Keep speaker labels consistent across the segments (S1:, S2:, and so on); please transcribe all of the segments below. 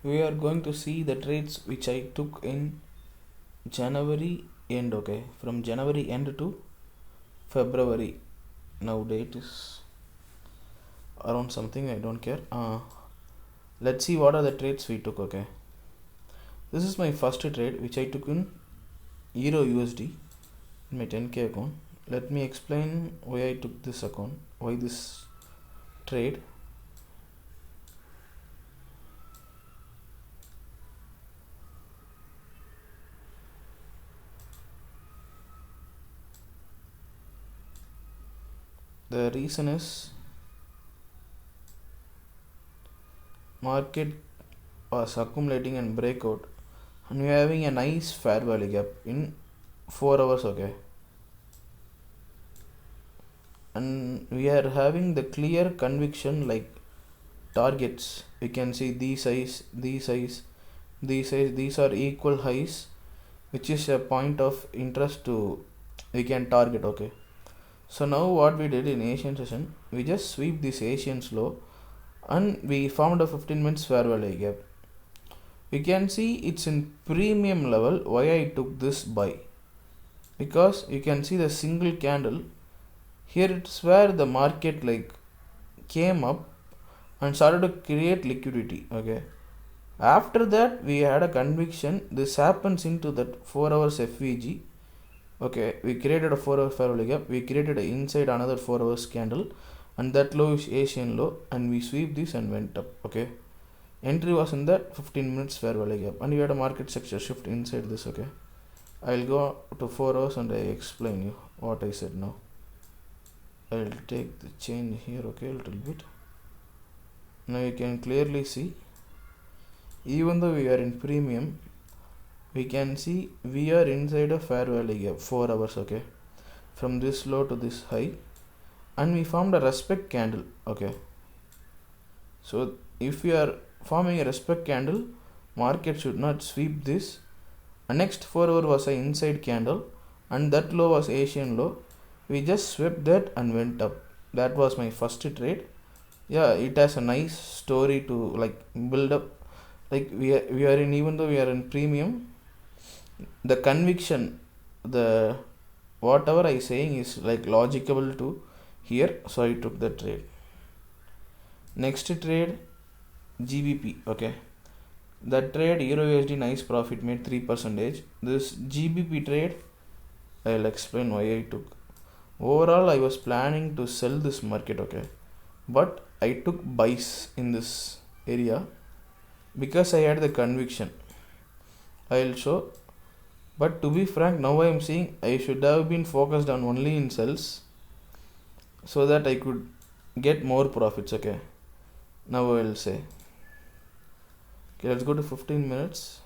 S1: We are going to see the trades which I took in January end. Okay, from January end to February. Now date is around something, I don't care. Let's see what are the trades we took. Okay, this is my first trade which I took in Euro USD in my 10k account. Let me explain why I took this account, why this trade. The reason is market was accumulating and breakout, and we are having a nice fair value gap in 4 hours. Okay, and we are having the clear conviction like targets. We can see these highs, these highs, these highs, these are equal highs, which is a point of interest to we can target. Okay, so now what we did in Asian session, we just sweep this Asian slow and we formed a 15 minutes fair value gap. We can see it's in premium level. Why I took this buy? Because you can see the single candle here, it's where the market like came up and started to create liquidity. Okay, after that we had a conviction this happens into that 4 hours FVG. Okay, we created a 4 hour fair value gap, we created inside another 4 hours candle, and that low is Asian low, and we sweep this and went up. Okay, entry was in that 15 minutes fair value gap, and we had a market structure shift inside this. Okay, I'll go to 4 hours and I explain you what I said now. I'll take the change here. Okay, a little bit. Now you can clearly see, even though we are in premium, we can see we are inside a fair value gap 4 hours. Okay, from this low to this high, and we formed a respect candle. Okay, so if we are forming a respect candle, market should not sweep this. And next 4 hour was an inside candle, and that low was Asian low. We just swept that and went up. That was my first trade. Yeah, it has a nice story to like build up. Like we are in, even though we are in premium, the conviction, the whatever I saying is like logical to here, so I took the trade. Next trade, GBP. Okay, that trade Euro USD, nice profit, made 3%. This GBP trade, I'll explain why I took. Overall I was planning to sell this market. Okay, but I took buys in this area because I had the conviction. I'll show. But to be frank, now I am seeing I should have been focused on only in sells so that I could get more profits. Okay, now I will say. Okay, let's go to 15 minutes.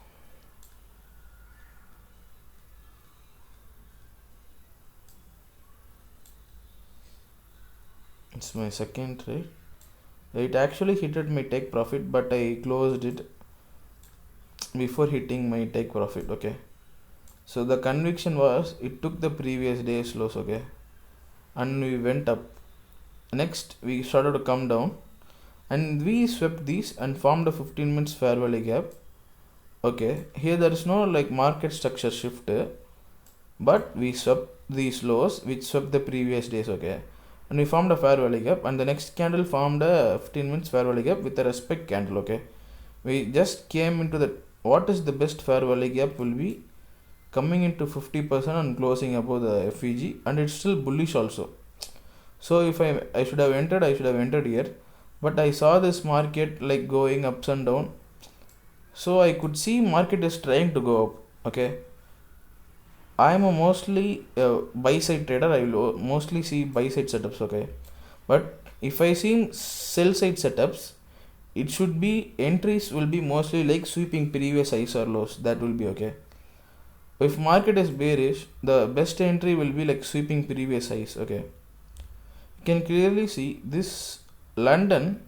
S1: It's my second trade. It actually hit my take profit, but I closed it before hitting my take profit. Okay, so the conviction was it took the previous day's lows. Okay, and we went up. Next we started to come down, and we swept these and formed a 15 minutes fair value gap. Okay, here there is no like market structure shift, but we swept these lows which swept the previous days. Okay, and we formed a fair value gap, and the next candle formed a 15 minutes fair value gap with a respect candle. Okay, we just came into the what is the best fair value gap will be coming into 50% and closing above the FEG, and it's still bullish also. So if I should have entered here, but I saw this market like going ups and down, so I could see market is trying to go up. Okay, I am a mostly buy side trader. I will mostly see buy side setups. Okay, but if I see sell side setups, it should be entries will be mostly like sweeping previous highs or lows. That will be okay. If market is bearish, the best entry will be like sweeping previous highs. Okay, you can clearly see this London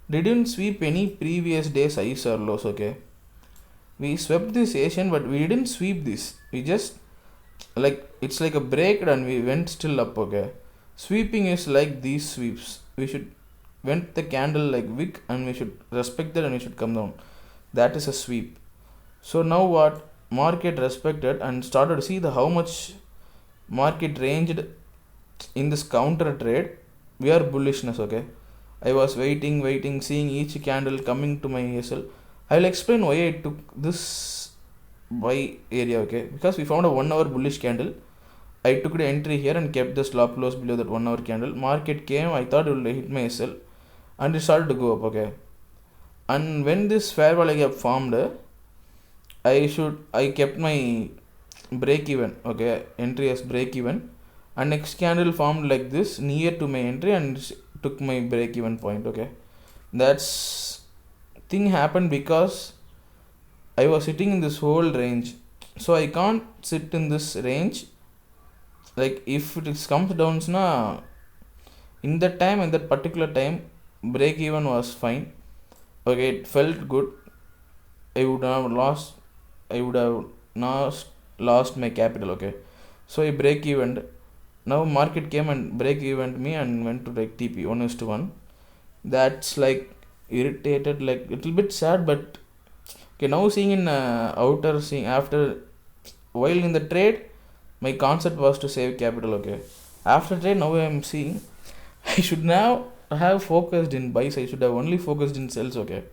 S1: didn't sweep any previous day's highs or lows. Okay, we swept this Asian, but we didn't sweep this. We just like it's like a break and we went still up. Okay, sweeping is like these sweeps. We should went the candle like wick, and we should respect that, and we should come down. that is a sweep. So now what, market respected and started to see the how much market ranged in this counter trade. We are bullishness. Okay, I was waiting, seeing each candle coming to my SL. I'll explain why I took this buy area. Okay, because we found a 1 hour bullish candle. I took the entry here and kept the stop loss below that 1 hour candle. Market came, I thought it will hit my SL, and it started to go up. Okay, and when this fair value gap formed, I kept my break even. Okay, entry as break even, and next candle formed like this near to my entry and took my break even point. Okay, that's thing happened because I was sitting in this whole range, so I can't sit in this range. Like if it comes down na, in that time, in that particular time, break even was fine. Okay, it felt good. I would have lost my capital. Okay, so I break even. Now market came and break even me and went to like TP 1:1. That's like irritated, like little bit sad, but okay. Now seeing in outer, seeing after while in the trade, my concept was to save capital. Okay, after trade now I am seeing I should now have focused in buys. I should have only focused in sells. Okay,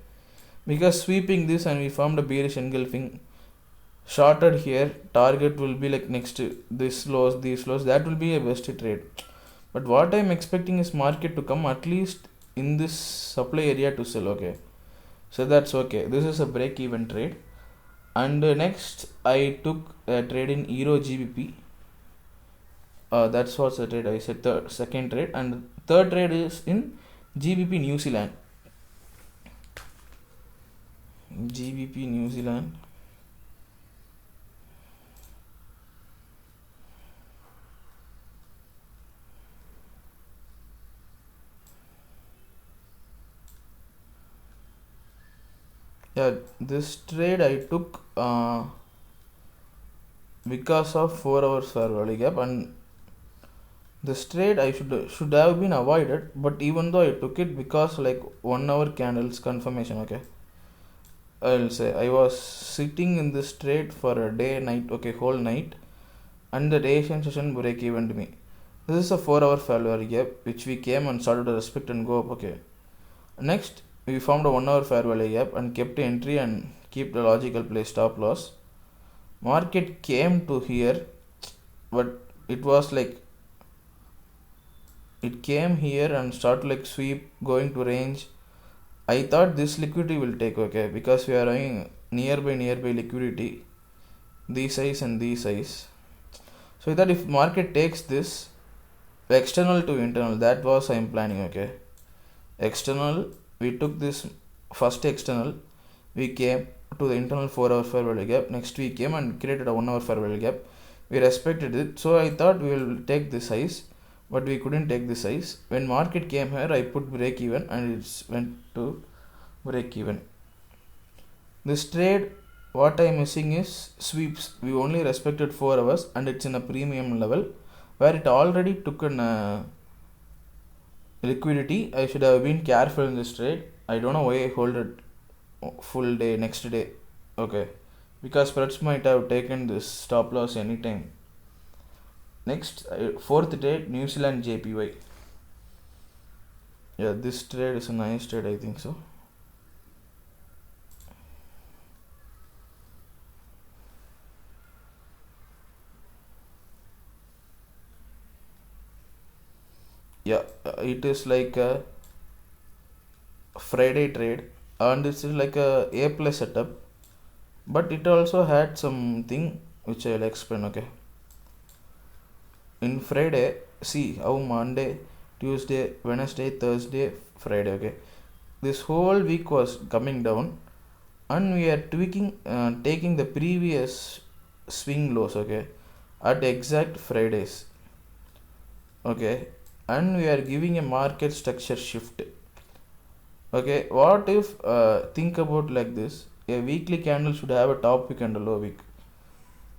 S1: because sweeping this and we formed a bearish engulfing, shorted here, target will be like next to this lows, these lows, that will be a best trade. But what I'm expecting is market to come at least in this supply area to sell. Okay, so that's okay. This is a break even trade. And next I took a trade in Euro GBP. That's what's the trade I said, third, second trade. And third trade is in GBP New Zealand. GBP New Zealand. Yeah, this trade I took because of 4 hours fair value gap, and this trade I should have been avoided, but even though I took it because like 1 hour candles confirmation. Okay, I'll say I was sitting in this trade for a day night. Okay, whole night, and the Asian session break even to me. This is a 4 hour fair value gap which we came and started to respect and go up. Okay, next we found a 1 hour fair value gap and kept entry and keep the logical play stop loss. Market came to here, but it was like it came here and started like sweep going to range. I thought this liquidity will take. Okay, because we are having nearby liquidity, these size and these size. So I thought if market takes this external to internal, that was I am planning. Okay, external, we took this first external, we came to the internal 4 hour fair value gap. Next we came and created a 1 hour fair value gap. We respected it, so I thought we will take this size, but we couldn't take this size. When market came here, I put break even and it went to break even. This trade, what I am missing is sweeps. We only respected 4 hours and it's in a premium level where it already took an liquidity. I should have been careful in this trade. I don't know why I hold it full day next day. Okay, because spreads might have taken this stop loss anytime. Next, fourth trade, New Zealand JPY. Yeah, this trade is a nice trade, I think so. Yeah, it is like a Friday trade, and it's like a A+ setup, but it also had something which I'll explain. Okay, in Friday, see how Monday, Tuesday, Wednesday, Thursday, Friday. Okay, this whole week was coming down, and we are taking the previous swing lows. Okay, at exact Fridays. Okay, and we are giving a market structure shift. Okay, what if think about like this, a weekly candle should have a top wick and a low wick,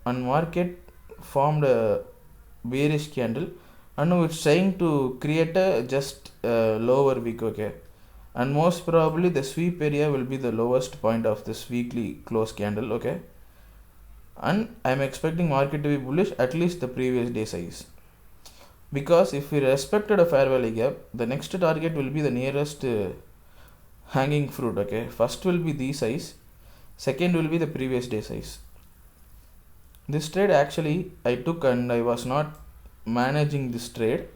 S1: and market formed a bearish candle, and now it's trying to create a just lower wick. Okay, and most probably the sweep area will be the lowest point of this weekly close candle, okay, and I'm expecting market to be bullish at least the previous day size, because if we respected a fair value gap, the next target will be the nearest hanging fruit, okay. First will be the size, second will be the previous day size. This trade actually I took and I was not managing this trade.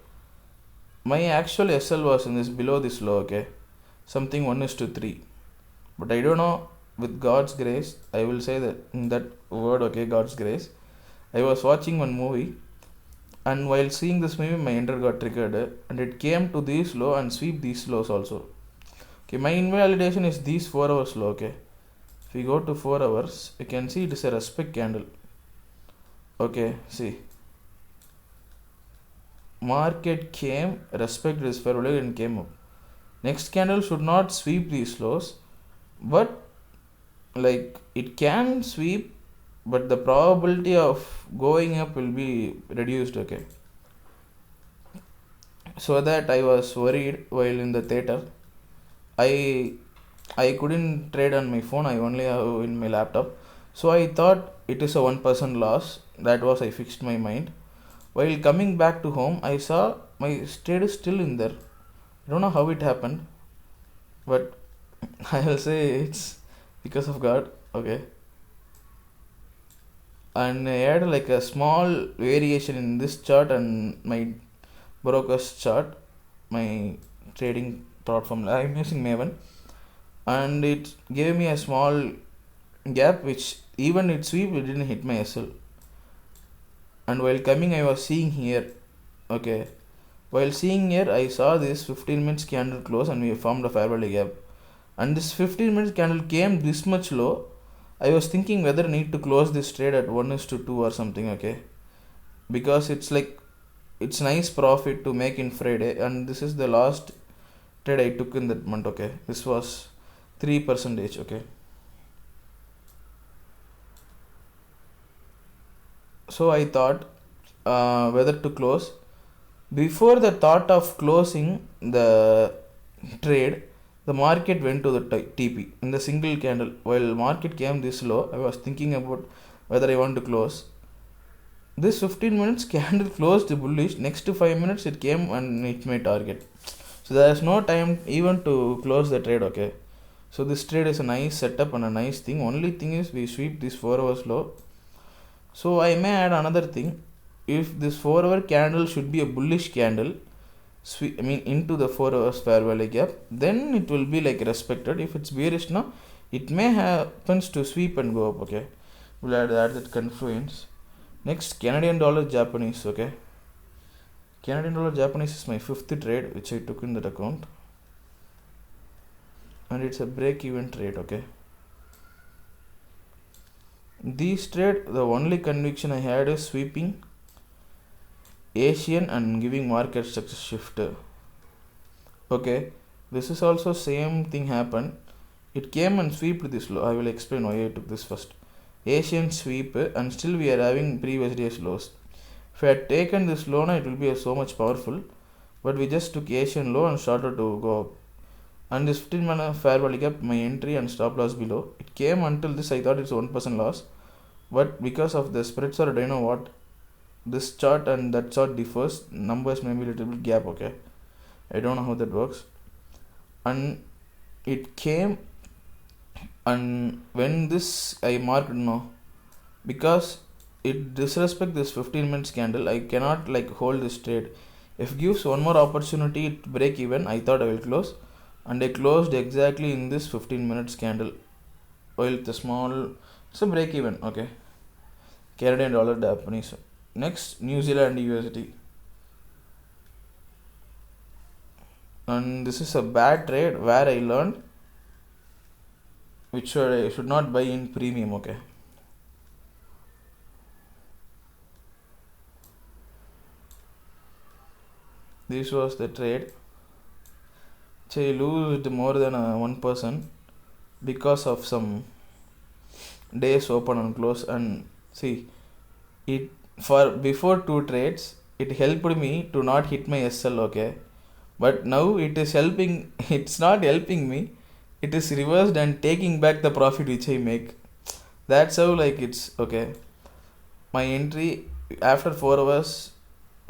S1: My actual SL was in this below this low, okay, something 1:3, but I don't know, with God's grace, I will say that word, okay, God's grace. I was watching one movie, and while seeing this movie my enter got triggered, and it came to this low and sweep these lows also. Okay, my invalidation is these 4 hours low, okay. If we go to 4 hours, you can see it is a respect candle, okay. See, market came, respected this fair value and came up. Next candle should not sweep these lows, but like it can sweep, but the probability of going up will be reduced, okay. So that I was worried while in the theater. I couldn't trade on my phone, I only have in my laptop. So I thought it is a 1% loss. That was, I fixed my mind. While coming back to home, I saw my trade is still in there. I don't know how it happened, but I will say it's because of God, okay. And I had like a small variation in this chart and my broker's chart, my trading platform. I'm using Maven, and it gave me a small gap which even it sweep, it didn't hit my SL. And while coming, I was seeing here, okay. While seeing here, I saw this 15 minutes candle close and we formed a fair value gap. And this 15 minutes candle came this much low. I was thinking whether I need to close this trade at 1:2 or something, okay. Because it's like, it's nice profit to make in Friday, and this is the last trade I took in that month, okay. This was 3%, okay. So I thought whether to close. Before the thought of closing the trade, the market went to the TP in the single candle. While market came this low, I was thinking about whether I want to close. This 15 minutes candle closed bullish. Next to 5 minutes it came and hit my target. So there is no time even to close the trade, okay. So this trade is a nice setup and a nice thing. Only thing is we sweep this 4 hours low. So I may add another thing. If this 4 hour candle should be a bullish candle, into the 4 hours fair value gap, then it will be like respected. If it's bearish now, it may happens to sweep and go up, okay. We'll add that confluence. Next, Canadian dollar Japanese, okay. Canadian dollar Japanese is my 5th trade which I took in that account, and it's a break even trade, okay. This trade, the only conviction I had is sweeping Asian and giving market structure shift, okay. This is also same thing happened. It came and swept this low. I will explain why I took this first. Asian sweep, and still we are having previous day's lows. If I had taken this low now, it will be so much powerful, but we just took Asian low and started to go up. And this 15 minute fair value gap, my entry and stop loss below. It came until this, I thought it's 1% loss, but because of the spreads, or I don't know what, this chart and that chart differs, numbers may be a little bit gap, okay. I don't know how that works. And it came, and when this I marked no, because it disrespect this 15 minutes candle, I cannot like hold this trade. If gives one more opportunity to break even, I thought I will close, and I closed exactly in this 15 minutes candle with a small, it's a break even, okay. Canadian dollar Japanese. Next, New Zealand USD, and this is a bad trade where I learned which I should not buy in premium, okay. This was the trade. I lost more than 1% because of some days open and close. And see, it for before 2 trades, it helped me to not hit my SL, okay. but now it is helping. It's not helping me, it is reversed and taking back the profit which I make. That's how like it's okay. My entry after 4 hours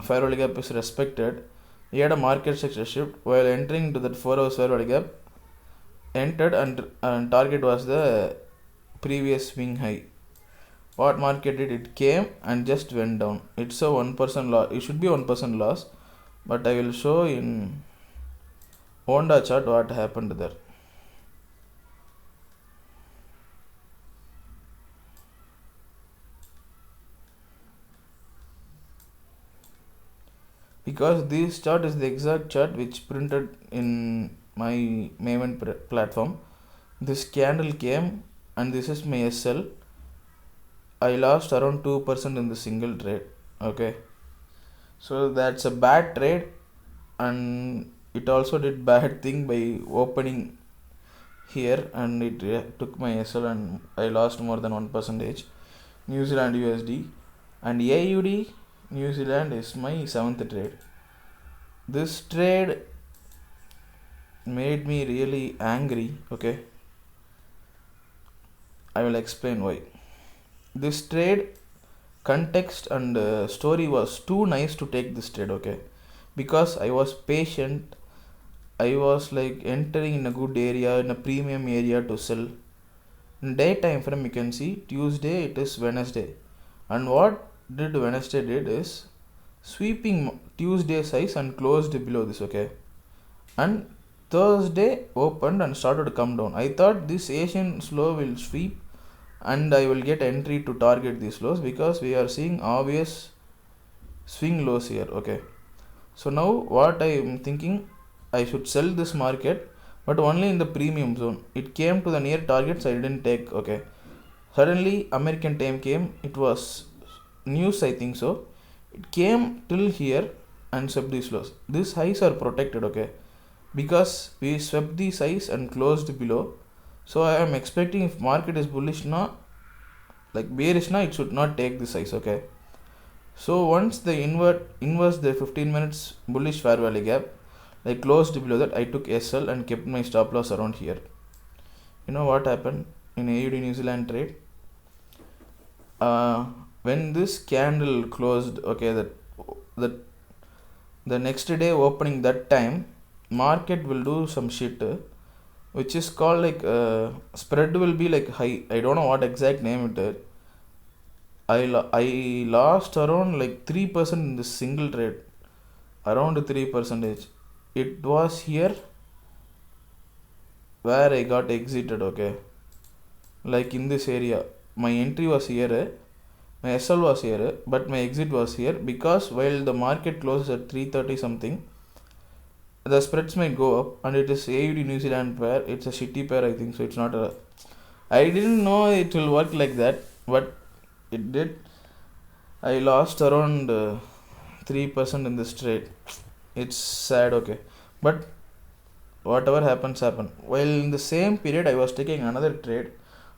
S1: fair value gap is respected. We had a market structure shift while entering into that 4 hours fair value gap, entered, and target was the previous swing high. What market did? It came and just went down. It's a 1% loss. It should be 1% loss, but I will show in Honda chart what happened there. Because this chart is the exact chart which printed in my Maven platform. This candle came and this is my SL. I lost around 2% in the single trade. Okay, so that's a bad trade, and it also did bad thing by opening here, and it took my SL and I lost more than 1%. New Zealand USD and AUD New Zealand is my 7th trade. This trade made me really angry. Okay, I will explain why. This trade context and story was too nice to take this trade. Okay, because I was patient, I was like entering in a good area, in a premium area to sell. In day time frame you can see Tuesday, it is Wednesday, and what did Wednesday did is sweeping Tuesday size and closed below this. Okay, and Thursday opened and started to come down. I thought this Asian slow will sweep and I will get entry to target these lows because we are seeing obvious swing lows here. Okay, so now what I am thinking, I should sell this market but only in the premium zone. It came to the near targets, I didn't take. Okay, suddenly American time came, it was news I think so, it came till here and swept these lows. These highs are protected. Okay, because we swept these highs and closed below. So I am expecting if market is bullish now, like bearish now, it should not take this size. Okay, so once the inverse the 15 minutes bullish fair value gap, like closed below that, I took SL and kept my stop loss around here. You know what happened in AUD New Zealand trade? When this candle closed, okay, that the next day opening, that time market will do some shit which is called like spread will be like high. I don't know what exact name it is. I lost around like 3% in this single trade, around 3%. It was here where I got exited. Okay, like in this area my entry was here, my SL was here, but my exit was here, because while the market closes at 330 something, the spreads might go up, and it is AUD New Zealand pair. It's a shitty pair, I think so. It's not a. I didn't know it will work like that, but it did. I lost around 3% in this trade. It's sad. Okay, but whatever happens, happen. While in the same period, I was taking another trade.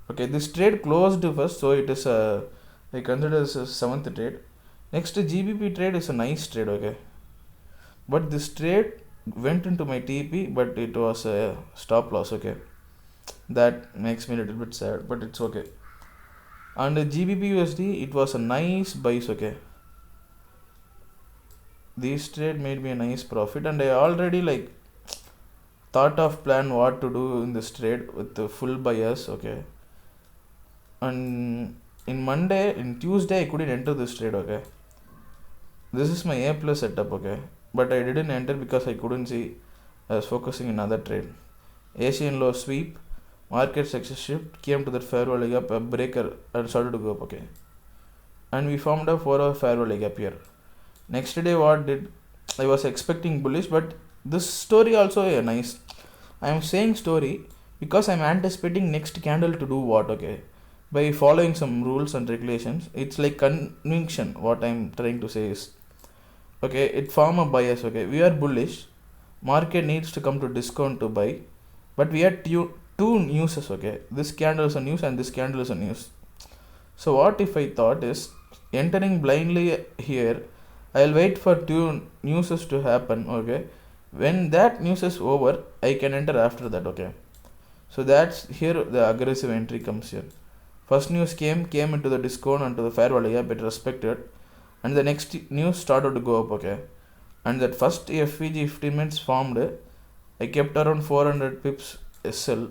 S1: Okay, this trade closed first, so it is I consider this a 7th trade. Next GBP trade is a nice trade. Okay, but this trade went into my TP, but it was a stop loss. Okay, that makes me a little bit sad, but it's okay. And GBP USD, it was a nice buys. Okay, this trade made me a nice profit, and I already like thought of plan what to do in this trade with the full bias. Okay, and in Tuesday I couldn't enter this trade. Okay, this is my A plus setup. Okay, but I didn't enter because I couldn't see. I was focusing in other trade. Asian low sweep, market success shift, came to that fair value gap, a breaker, and started to go up. Okay, and we formed a 4 hour fair value gap here. Next day what did, I was expecting bullish, but this story also a nice. I am saying story because I am anticipating next candle to do what. Okay, by following some rules and regulations. It's like conviction. What I am trying to say is, okay, it form a bias. Okay, we are bullish, market needs to come to discount to buy, but we had two newses. Okay, this candle is a news and this candle is a news. So what if I thought is entering blindly here, I'll wait for two newses to happen. Okay, When that news is over, I can enter after that. Okay, so that's here the aggressive entry comes here. First news came into the discount and to the fair value gap, it respected, and the next news started to go up. Okay, and that first FVG 15 minutes formed, I kept around 400 pips SL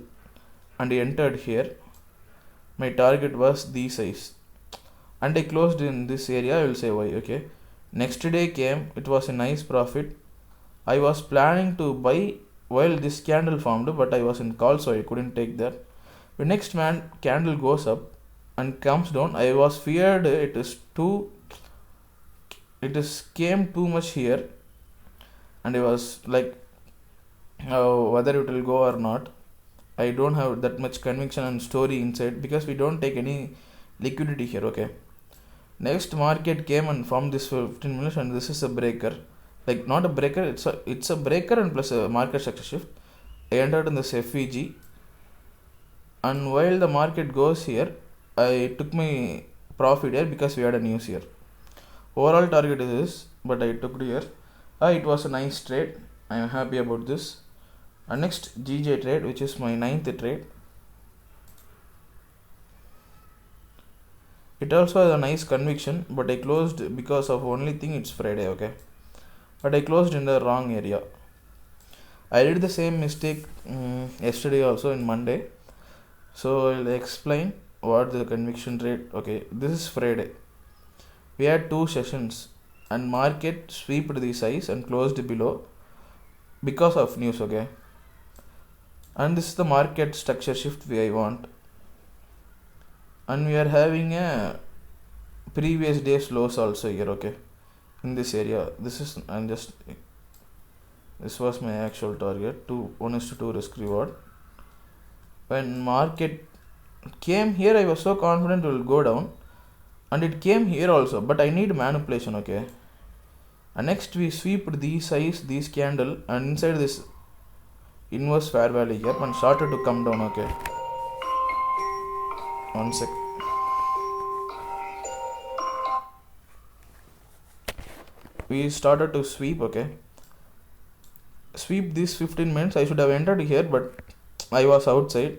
S1: and I entered here. My target was this size and I closed in this area. I will say why. Okay, next day came, it was a nice profit. I was planning to buy while this candle formed, but I was in call, so I couldn't take that. The next candle goes up and comes down. I was feared it came too much here, and I was like, whether it will go or not. I don't have that much conviction and story inside because we don't take any liquidity here. Okay, next market came and formed this 15 minutes, and this is a breaker, like not a breaker, it's a breaker and plus a market structure shift. I entered in this FVG, and while the market goes here, I took my profit here because we had a news here. Overall target is this, but I took it here. It was a nice trade. I am happy about this. And next GJ trade, which is my 9th trade. It also has a nice conviction, but I closed because of only thing it's Friday. Okay, but I closed in the wrong area. I did the same mistake yesterday also in Monday, so I'll explain what the conviction trade. Okay, this is Friday. We had 2 sessions and market swept the size and closed below because of news. Okay, and this is the market structure shift I want, and we are having a previous day's lows also here. Okay, in this area, this was my actual target, 1:2 risk reward. When market came here, I was so confident it will go down, and it came here also, but I need manipulation. Okay, and next we sweep these size, these candle, and inside this inverse fair value gap and started to come down. Okay, one sec. We started to sweep. Okay, sweep these 15 minutes. I should have entered here, but I was outside.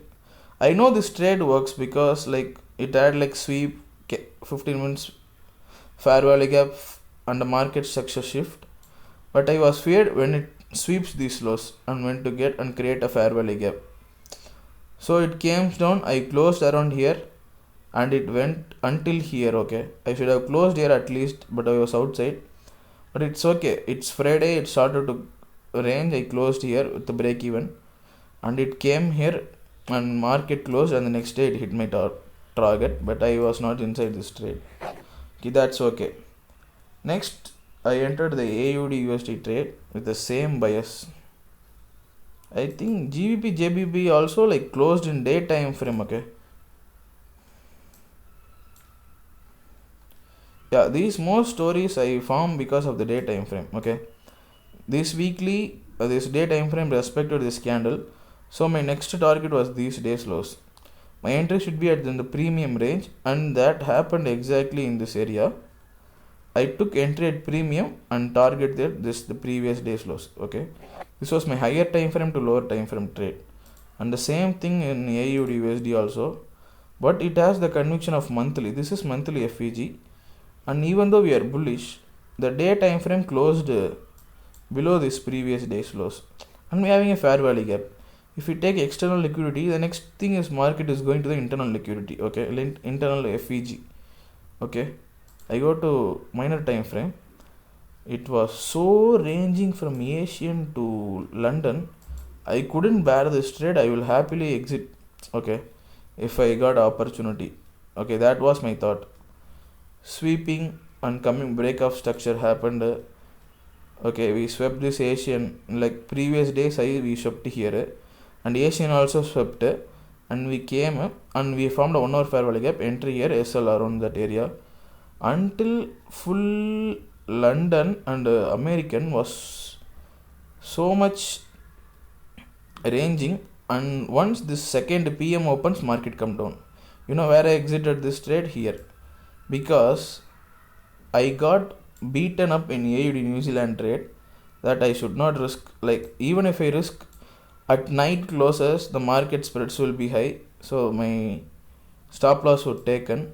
S1: I know this trade works because like it had like sweep 15 minutes fair value gap and a market structure shift, but I was feared when it sweeps these lows and went to get and create a fair value gap. So it came down. I closed around here and it went until here. Okay, I should have closed here at least, but I was outside. But it's okay, it's Friday, it started to range. I closed here with the break even, and it came here and market closed, and the next day it hit my target, but I was not inside this trade. Okay, that's okay. Next I entered the AUD USD trade with the same bias. I think GBP JBP also like closed in day time frame. Okay, yeah, these most stories I found because of the day time frame. Okay, this weekly this day time frame respected this candle, so my next target was these days lows. My entry should be in the premium range, and that happened exactly in this area. I took entry at premium and targeted the previous day's lows. Okay, this was my higher time frame to lower time frame trade, and the same thing in AUD USD also, but it has the conviction of monthly. This is monthly FVG, and even though we are bullish, the day time frame closed below this previous day's lows, and we are having a fair value gap. If we take external liquidity, the next thing is market is going to the internal liquidity. Okay, internal FVG. Okay, I go to minor time frame. It was so ranging from Asian to London. I couldn't bear this trade. I will happily exit. Okay, if I got opportunity. Okay, that was my thought. Sweeping and coming break of structure happened. Okay, we swept this Asian like previous days. We swept here, and Asian also swept, and we came and we formed a 1 hour fair value gap. Entry here SL around that area until full London and American was so much ranging, and once this second PM opens, market come down. You know where I exited this trade? Here, because I got beaten up in AUD New Zealand trade. that I should not risk. Like even if I risk at night closes, the market spreads will be high, so my stop loss would taken.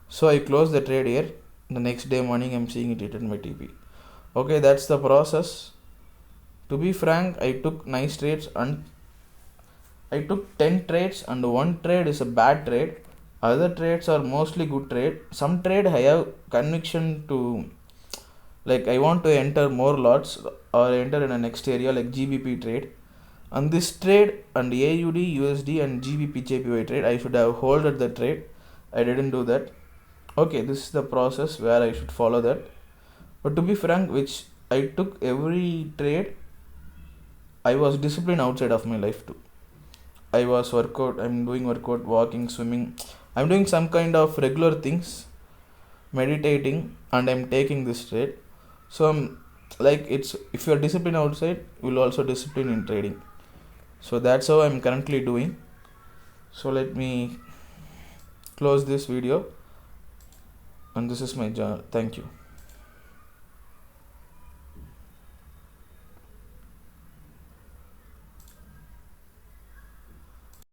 S1: So I close the trade here. The next day morning I'm seeing it hit my TP. Okay, that's the process. To be frank, I took nice trades and I took 10 trades and one trade is a bad trade. Other trades are mostly good trade. Some trade I have conviction to, like I want to enter more lots or enter in a next area like GBP trade. And this trade and AUD, USD and GBP JPY trade, I should have holded the trade. I didn't do that. Okay, this is the process where I should follow that. But to be frank, which I took every trade, I was disciplined outside of my life too. I was I'm doing workout, walking, swimming. I'm doing some kind of regular things, meditating, and I'm taking this trade. So I'm like, it's if you're disciplined outside, you'll also discipline in trading. So that's how I'm currently doing. So let me close this video, and this is my journal. Thank you.